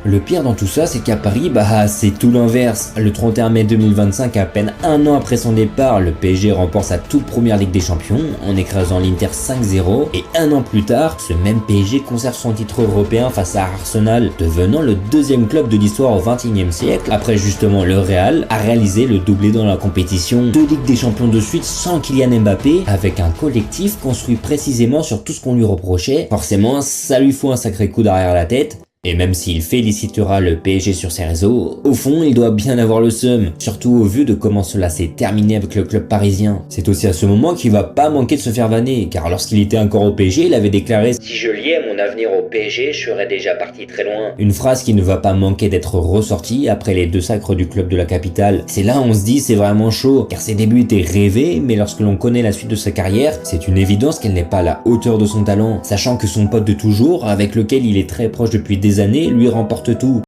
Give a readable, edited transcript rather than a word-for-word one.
Le pire dans tout ça, c'est qu'à Paris, c'est tout l'inverse. Le 31 mai 2025, à peine un an après son départ, le PSG remporte sa toute première Ligue des Champions en écrasant l'Inter 5-0 et un an plus tard, ce même PSG conserve son titre européen face à Arsenal, devenant le deuxième club de l'histoire au XXIe siècle, après justement le Real, à réaliser le doublé dans la compétition. 2 Ligues des Champions de suite sans Kylian Mbappé, avec un collectif construit précisément sur tout ce qu'on lui reprochait. Forcément, ça lui faut un sacré coup derrière la tête. Et même s'il félicitera le PSG sur ses réseaux, au fond, il doit bien avoir le seum, surtout au vu de comment cela s'est terminé avec le club parisien. C'est aussi à ce moment qu'il va pas manquer de se faire vanner, car lorsqu'il était encore au PSG, il avait déclaré « Si je liais mon avenir au PSG, je serais déjà parti très loin ». Une phrase qui ne va pas manquer d'être ressortie après les 2 sacres du club de la capitale. C'est là où on se dit c'est vraiment chaud, car ses débuts étaient rêvés, mais lorsque l'on connaît la suite de sa carrière, c'est une évidence qu'elle n'est pas à la hauteur de son talent, sachant que son pote de toujours, avec lequel il est très proche depuis des années, lui remporte tout.